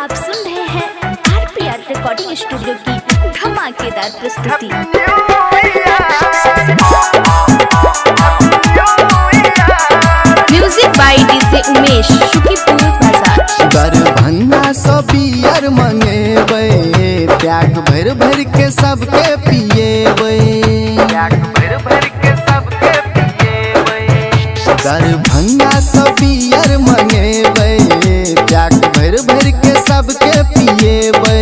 आप सुन रहे हैं RPR रिकॉर्डिंग स्टूडियो की धमाकेदार प्रस्तुति। Music by DJ Umesh, Shukipur बाजार। दरभंगा सो बियर मंगेबे, त्याग भर भर के सबके पिएबे। दरभंगा सो बियर मंगेबे, त्याग भर भर के सबके पिएबे।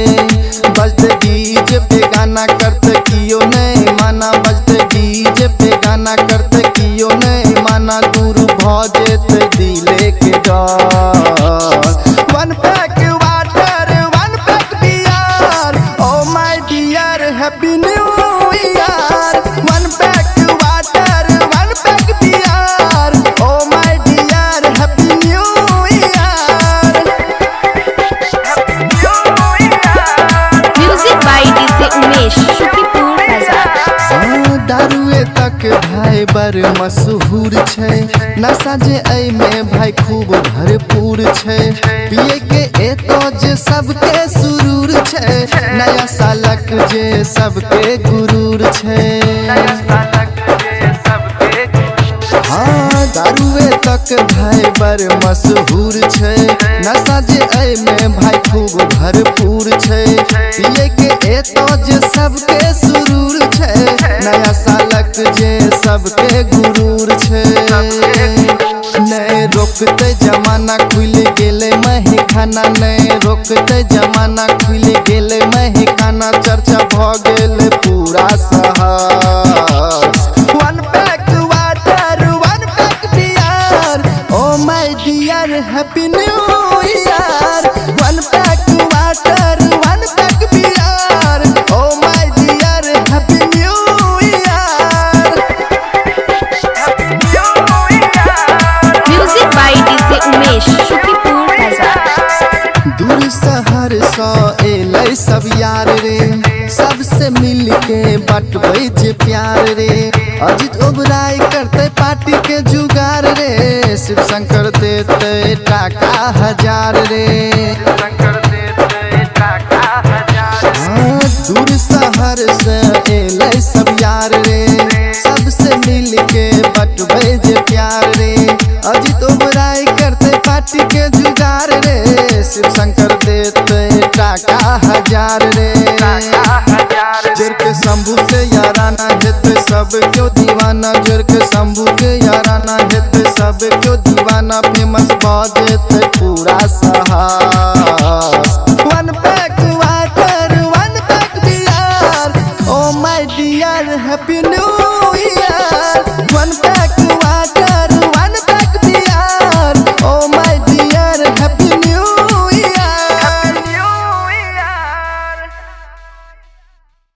बजते डीजे पे गाना करते कियो नहीं माना, बजते डीजे पे गाना करते कियो नहीं माना। दूर भजेत दिले के डर। One pack water, one pack beer, oh my dear happy new year. One pack water, one pack beer, oh my dear happy new year. Music by DJ Umesh, Shukipur बाजार। दारुए तक भाई बर मशहूर छै, नशा जे एहि में भाई खूब भरपूर छै। पिए के एतो जे सबके सुरूर छै, नया सालक जे सबके गुरूर छै। हाँ दारुए तक भाई बर मशहूर छै, नशा जे एहि में भाई खूब भरपूर छै। पिए के एतो जे सबके सुरूर छै, नया सालक जे सबके गुरूर छै। नहीं रोकते जमाना खुल गेले मही खाना, नहीं रोकते जमाना खुल गेले मही खाना। चर्चा भ गेल पूरा शहर। One pack water, one pack beer, oh my dear happy new year. One pack water, one pack beer, oh my dear happy new year. Music by DJ Umesh, Shukipur बाजार। दूर शहर सो एलै सब यार रे, सबसे मिल के बटबै जे प्यार रे। अजित ओबराय करते पार्टी के जुगार रे, शिव शंकर देते टाका 1000 रे। हाँ, दूर शहर से एलै सब यार रे, सबसे मिल के बटबै जे प्यार रे।